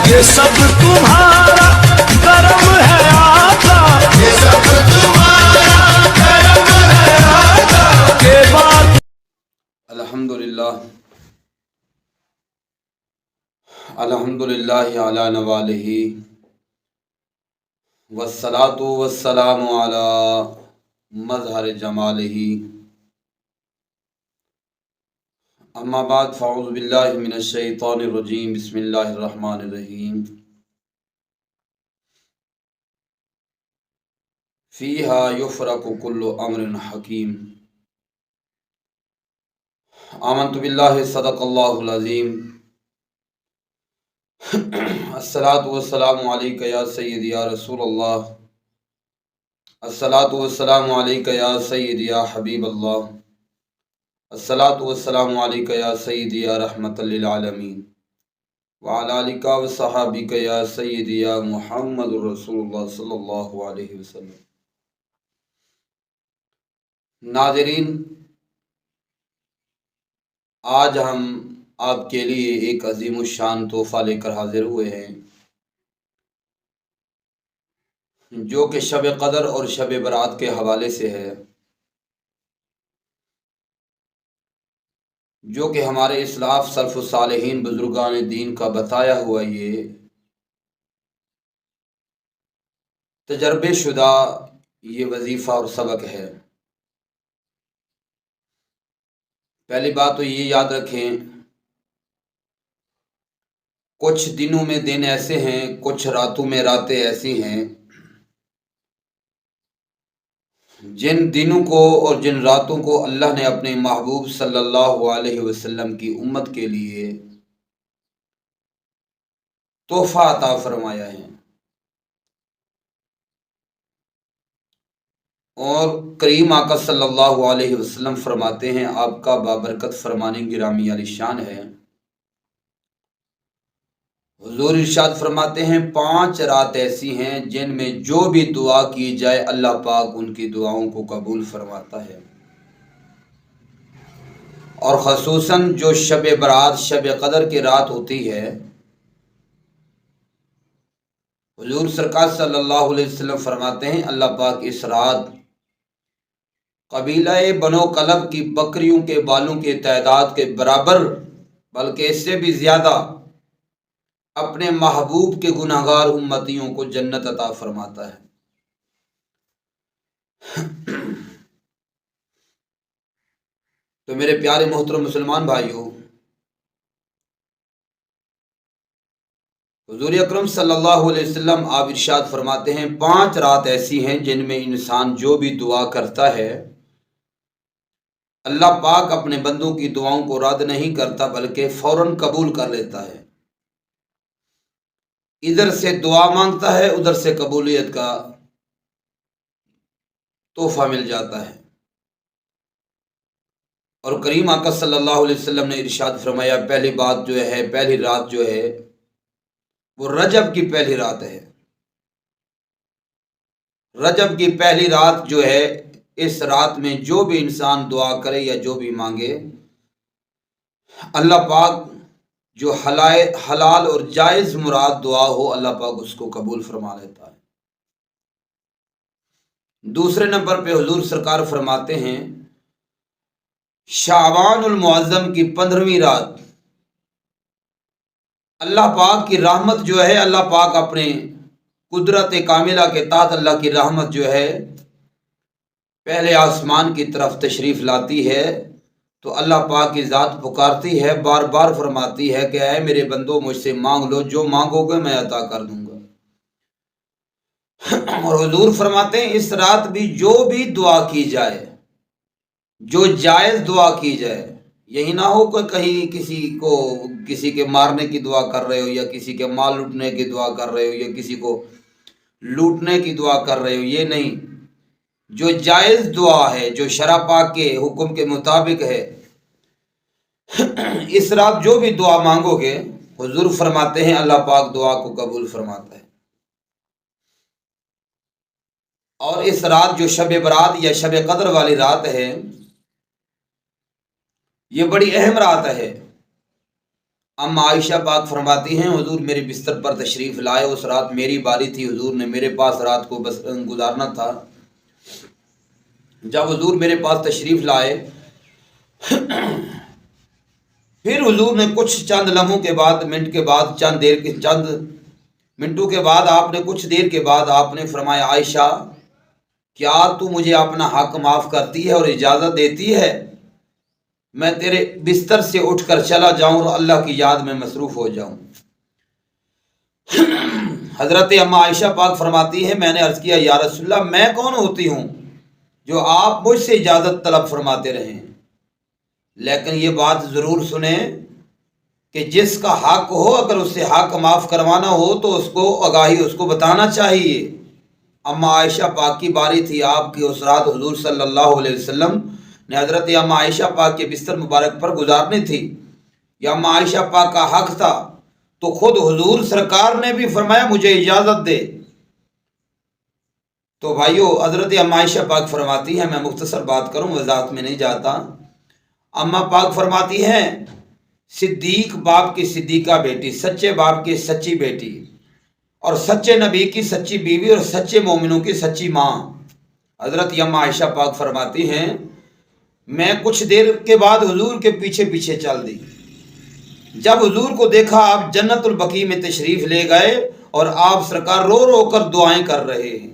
ये सब तुम्हारा करम है आका, ये सब तुम्हारा करम है आका के बाद। अल्हम्दुलिल्लाह अला नवालिही वस्सलातु वस्सलामु अला मज़हर जमालिही अम्मा बाद फ़अऊज़ु बिल्लाहि मिनश शैतानिर रजीम बिस्मिल्लाहिर रहमानिर रहीम फ़ीहा युफ़रक़ु कुल्लु अम्रिन हकीम आमन्तु बिल्लाहि सदक़ल्लाहुल अज़ीम अस्सलातु वस्सलामु अलैका या सय्यदी या रसूलल्लाह अस्सलातु वस्सलामु अलैका या सय्यदी या हबीबल्लाह अस्सलातु वस्सलामु अलैका या सय्यदी या रहमतल लिल आलमीन व अला आलिका व सहाबिका या सय्यदी या मुहम्मदुर रसूलुल्लाह सल्लल्लाहु अलैहि वसल्लम। नाज़रीन, आज हम आपके लिए एक अज़ीमुश्शान तोहफ़ा लेकर हाजिर हुए हैं, जो कि शब क़दर और शब बरात के हवाले से है, जो कि हमारे इस्लाफ सल्फ़ सालिहीन बुज़ुर्गान दीन का बताया हुआ ये तजर्बे शुदा ये वजीफ़ा और सबक है। पहली बात तो ये याद रखें, कुछ दिनों में दिन ऐसे हैं, कुछ रातों में रातें ऐसी हैं, जिन दिनों को और जिन रातों को अल्लाह ने अपने महबूब सल्लल्लाहु अलैहि वसल्लम की उम्मत के लिए तोहफ़ा अता फरमाया है। और करीम आका सल्लल्लाहु अलैहि वसल्लम फरमाते हैं, आपका बाबरकत फरमाने गिरामी आलिशान है। हुजूर इरशाद फरमाते हैं, 5 रात ऐसी हैं जिनमें जो भी दुआ की जाए अल्लाह पाक उनकी दुआओं को कबूल फरमाता है। और ख़ुसूसन जो शब बरात शब क़दर की रात होती है, हुजूर सरकार सल्लल्लाहु अलैहि वसल्लम फरमाते हैं, अल्लाह पाक इस रात कबीला बनो कलब की बकरियों के बालों के तादाद के बराबर, बल्कि इससे भी ज़्यादा अपने महबूब के गुनाहगार उम्मतियों को जन्नत अता फरमाता है। तो मेरे प्यारे मोहतरम मुसलमान भाइयों, हुजूर अकरम सल्लल्लाहु अलैहि वसल्लम आप इरशाद फरमाते हैं, 5 रात ऐसी हैं जिनमें इंसान जो भी दुआ करता है अल्लाह पाक अपने बंदों की दुआओं को रद्द नहीं करता, बल्कि फौरन कबूल कर लेता है। इधर से दुआ मांगता है, उधर से कबूलियत का तोहफा मिल जाता है। और करीम आका सल्लल्लाहु अलैहि वसल्लम ने इरशाद फरमाया, पहली बात जो है, पहली रात जो है वो रजब की पहली रात है। रजब की पहली रात जो है, इस रात में जो भी इंसान दुआ करे या जो भी मांगे, अल्लाह पाक जो हलाल और जायज़ मुराद दुआ हो अल्लाह पाक उसको कबूल फरमा लेता है। दूसरे नंबर पे हुजूर सरकार फरमाते हैं, शाबानुल मुअज़्ज़म की 15वीं रात अल्लाह पाक की रहमत जो है, अल्लाह पाक अपने कुदरत कामिला के तहत अल्लाह की रहमत जो है पहले आसमान की तरफ तशरीफ़ लाती है। तो अल्लाह पाक की ज़ात पुकारती है, बार बार फरमाती है कि ऐ मेरे बंदो मुझसे मांग लो, जो मांगोगे मैं अता कर दूंगा। और हुजूर फरमाते हैं, इस रात भी जो भी दुआ की जाए, जो जायज़ दुआ की जाए, यही ना हो कि कहीं किसी के मारने की दुआ कर रहे हो, या किसी के माल लूटने की दुआ कर रहे हो, या किसी को लूटने की दुआ कर रहे हो, ये नहीं। जो जायज़ दुआ है, जो शरअ पाक के हुक्म के मुताबिक है, इस रात जो भी दुआ मांगोगे हुजूर फरमाते हैं अल्लाह पाक दुआ को कबूल फरमाता है। और इस रात जो शब बरात या शब कदर वाली रात है, ये बड़ी अहम रात है। اما عائشہ پاک فرماتی ہیں حضور میرے بستر پر تشریف لائے، اس رات میری باری تھی، حضور نے میرے پاس رات کو بس گزارنا تھا۔ جب حضور میرے پاس تشریف لائے پھر حضور نے کچھ چند لمحوں کے بعد، منٹ کے بعد، چند منٹوں کے بعد آپ نے کچھ دیر کے بعد آپ نے فرمایا عائشہ کیا تو مجھے اپنا حق معاف کرتی ہے اور اجازت دیتی ہے میں تیرے بستر سے اٹھ کر چلا جاؤں اور اللہ کی یاد میں مصروف ہو جاؤں؟ حضرت اما عائشہ پاک فرماتی ہے میں نے عرض کیا یا رسول اللہ میں کون ہوتی ہوں جو آپ مجھ سے اجازت طلب فرماتے رہیں، لیکن یہ بات ضرور سنیں کہ جس کا حق ہو اگر اس سے حق معاف کروانا ہو تو اس کو آگاہی اس کو بتانا چاہیے۔ اما عائشہ پاک کی باری تھی، آپ کی اس رات حضور صلی اللہ علیہ وسلم نے حضرت اما عائشہ پاک کے بستر مبارک پر گزارنی تھی، یا اما عائشہ پاک کا حق تھا، تو خود حضور سرکار نے بھی فرمایا مجھے اجازت دے۔ تو بھائیو حضرت اما عائشہ پاک فرماتی ہیں، میں مختصر بات کروں وضاحت میں نہیں جاتا، اما پاک فرماتی ہیں صدیق باپ کی صدیقہ بیٹی، سچے باپ کی سچی بیٹی، اور سچے نبی کی سچی بیوی، اور سچے مومنوں کی سچی ماں حضرت اما عائشہ پاک فرماتی ہیں میں کچھ دیر کے بعد حضور کے پیچھے پیچھے چل دی۔ جب حضور کو دیکھا آپ جنت البقیع میں تشریف لے گئے اور آپ سرکار رو رو کر دعائیں کر رہے ہیں،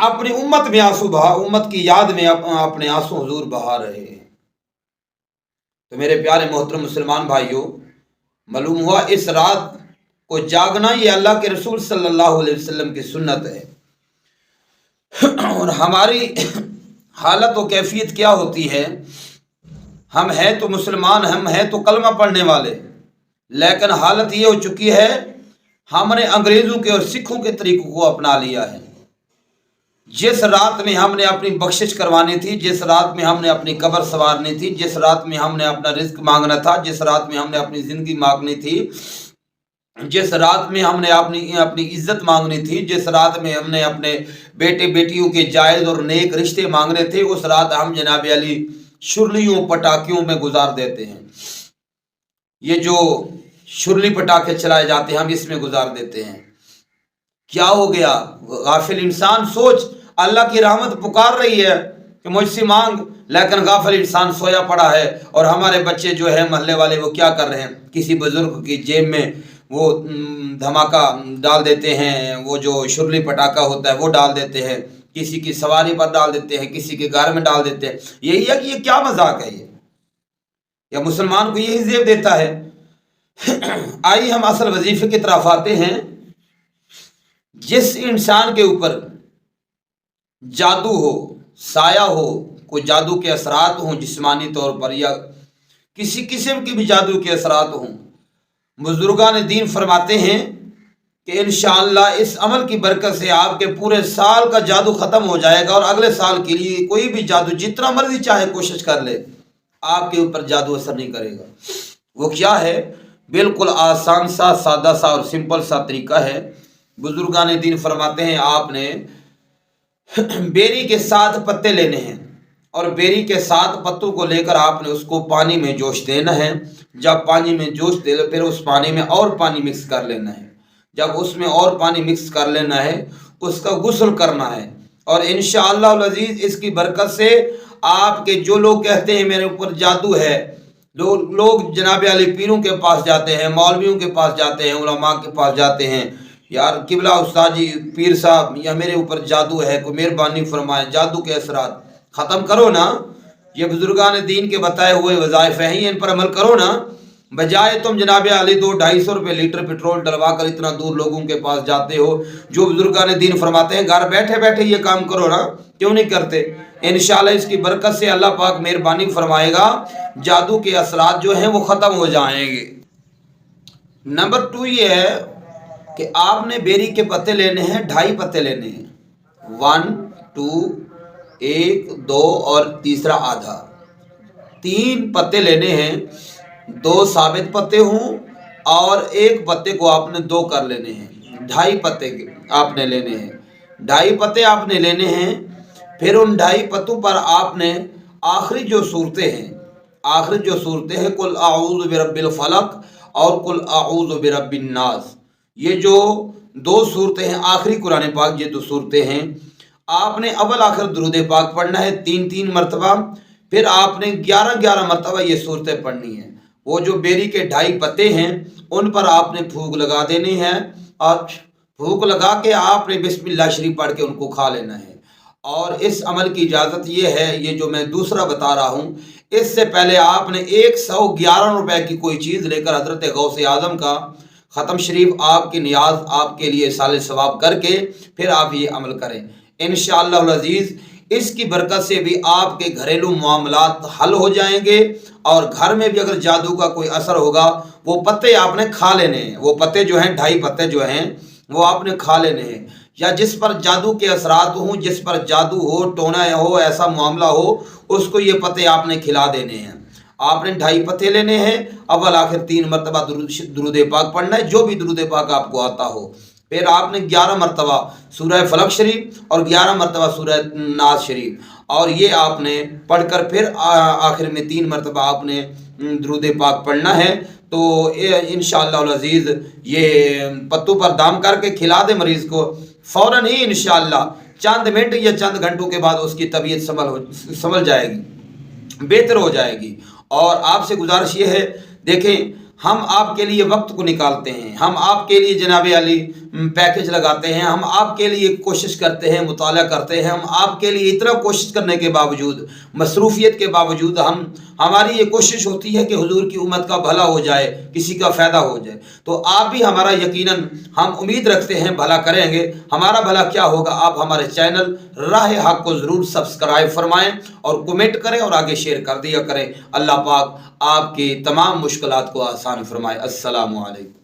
اپنی امت میں آنسو بہا، امت کی یاد میں اپنے آنسو حضور بہا رہے ہیں۔ تو میرے پیارے محترم مسلمان بھائیوں، معلوم ہوا اس رات کو جاگنا یہ اللہ کے رسول صلی اللہ علیہ وسلم کی سنت ہے، اور ہماری حالت و کیفیت کیا ہوتی ہے؟ ہم ہیں تو مسلمان، ہم ہیں تو کلمہ پڑھنے والے، لیکن حالت یہ ہو چکی ہے ہم نے انگریزوں کے اور سکھوں کے طریقوں کو اپنا لیا ہے۔ جس رات میں ہم نے اپنی بخشش کروانی تھی، جس رات میں ہم نے اپنی قبر سنوارنی تھی، جس رات میں ہم نے اپنا رزق مانگنا تھا، جس رات میں ہم نے اپنی زندگی مانگنی تھی، جس رات میں ہم نے اپنی عزت مانگنی تھی، جس رات میں ہم نے اپنے بیٹے بیٹیوں کے جائز اور نیک رشتے مانگنے تھے، اس رات ہم جناب علی شرلیوں پٹاخیوں میں گزار دیتے ہیں۔ یہ جو شرلی پٹاخے چلائے جاتے ہیں ہم اس میں گزار دیتے ہیں۔ کیا ہو گیا؟ غافل انسان سوچ، اللہ کی رحمت پکار رہی ہے کہ مجھ سے مانگ، لیکن غافل انسان سویا پڑا ہے، اور ہمارے بچے جو ہے محلے والے وہ کیا کر رہے ہیں، کسی بزرگ کی جیب میں وہ دھماکہ ڈال دیتے ہیں، وہ جو شرلی پٹاخہ ہوتا ہے وہ ڈال دیتے ہیں، کسی کی سواری پر ڈال دیتے ہیں، کسی کے گھر میں ڈال دیتے ہیں۔ یہی ہے کہ یہ کیا مذاق ہے؟ یہ یا مسلمان کو یہی زیب دیتا ہے؟ آئیے ہم اصل وظیفے کی طرف آتے ہیں۔ جس انسان کے اوپر جادو ہو، سایہ ہو، کوئی جادو کے اثرات ہوں جسمانی طور پر، یا کسی قسم کی بھی جادو کے اثرات ہوں، بزرگان دین فرماتے ہیں کہ انشاءاللہ اس عمل کی برکت سے آپ کے پورے سال کا جادو ختم ہو جائے گا، اور اگلے سال کے لیے کوئی بھی جادو جتنا مرضی چاہے کوشش کر لے آپ کے اوپر جادو اثر نہیں کرے گا۔ وہ کیا ہے؟ بالکل آسان سا، سادہ سا اور سمپل سا طریقہ ہے۔ بزرگان دین فرماتے ہیں آپ نے بیری کے 7 پتے لینے ہیں، اور بیری کے 7 پتوں کو لے کر آپ نے اس کو پانی میں جوش دینا ہے۔ جب پانی میں جوش دے لو پھر اس پانی میں اور پانی مکس کر لینا ہے۔ جب اس میں اور پانی مکس کر لینا ہے اس کا غسل کرنا ہے، اور انشاءاللہ العزیز اس کی برکت سے آپ کے جو لوگ کہتے ہیں میرے اوپر جادو ہے، لوگ جناب علی پیروں کے پاس جاتے ہیں، مولویوں کے پاس جاتے ہیں، علماء کے پاس جاتے ہیں، یار قبلہ استاد جی پیر صاحب یا میرے اوپر جادو ہے، کوئی مہربانی فرمائے، جادو کے اثرات ختم کرو نا۔ یہ بزرگان دین کے بتائے ہوئے وظائف ہیں، ان پر عمل کرو نا، بجائے تم جناب علی 200-250 روپے لیٹر پیٹرول ڈلوا کر اتنا دور لوگوں کے پاس جاتے ہو۔ جو بزرگان دین فرماتے ہیں گھر بیٹھے بیٹھے یہ کام کرو نا، کیوں نہیں کرتے؟ انشاءاللہ اس کی برکت سے اللہ پاک مہربانی فرمائے گا، جادو کے اثرات جو ہیں وہ ختم ہو جائیں گے۔ نمبر 2 یہ ہے کہ آپ نے بیری کے پتے لینے ہیں، 2.5 پتے لینے ہیں، 1 2 1 2 اور تیسرا آدھا، 3 پتے لینے ہیں، 2 ثابت پتے ہوں اور 1 پتے کو آپ نے 2 کر لینے ہیں، 2.5 پتے آپ نے لینے ہیں، 2.5 پتے آپ نے لینے ہیں۔ پھر ان 2.5 پتوں پر آپ نے آخری جو صورتیں ہیں आखिर जो सूरतें हैं कुल आऊज़ु बिरब्बिल फलक और कुल आऊज़ु बिरब्बिन नास, ये जो दो सूरतें हैं आखिरी कुरान पाक, ये दो सूरतें हैं, आपने अव्वल आखिर दुरूद पाक पढ़ना है 3-3 मरतबा, फिर आपने 11-11 मरतबा ये सूरतें पढ़नी है। वो जो बेरी के 2.5 पत्ते हैं उन पर आपने फूंक लगा देनी है और फूंक लगा के आपने बिस्मिल्लाह शरीफ पढ़ के उनको खा लेना है। और इस अमल की इजाज़त ये है, ये जो मैं दूसरा बता रहा हूँ, इससे पहले आपने 111 रुपए की कोई चीज़ लेकर हज़रत गौसे आज़म का ख़त्म शरीफ आपकी नियाज आपके लिए साले सवाब करके फिर आप ये अमल करें इंशाअल्लाह अज़ीज़। इसकी बरकत से भी आपके घरेलू मामलात हल हो जाएंगे और घर में भी अगर जादू का कोई असर होगा, वो पत्ते आपने खा लेने हैं, वो पत्ते जो हैं 2.5 पत्ते जो हैं वो आपने खा लेने हैं। या जिस पर जादू के असरात हों, जिस पर जादू हो, टोना हो, ऐसा मामला हो, उसको ये पत्ते आपने खिला देने हैं। आपने 2.5 पत्ते लेने हैं, अव्वल आखिर 3 मरतबा दुरूद पाक पढ़ना है, जो भी दुरूद पाक आपको आता हो। फिर आपने 11 मरतबा सूरह फलक शरीफ और 11 मरतबा सूरह नास शरीफ, और ये आपने पढ़कर फिर आखिर में 3 मरतबा आपने दुरूद पाक पढ़ना है। तो इंशाअल्लाह अज़ीज़ ये पत्तों पर दाम करके खिला दे मरीज़ को, फ़ौरन ही इंशाअल्लाह चंद मिनट या चंद घंटों के बाद उसकी तबीयत संभल जाएगी, बेहतर हो जाएगी। और आपसे गुजारिश ये है, देखें हम आपके लिए वक्त को निकालते हैं, हम आपके लिए जनाब अली पैकेज लगाते हैं, हम आपके लिए कोशिश करते हैं, मुताला करते हैं, हम आपके लिए इतना कोशिश करने के बावजूद, मसरूफियत के बावजूद हमारी ये कोशिश होती है कि हुजूर की उम्मत का भला हो जाए, किसी का फ़ायदा हो जाए। तो आप भी हमारा यकीनन हम उम्मीद रखते हैं भला करेंगे। हमारा भला क्या होगा, आप हमारे चैनल राह हक को ज़रूर सब्सक्राइब फरमाएँ और कमेंट करें और आगे शेयर कर दिया करें। अल्लाह पाक आपकी तमाम मुश्किलात को आसान फरमाए। अस्सलामु अलैकुम।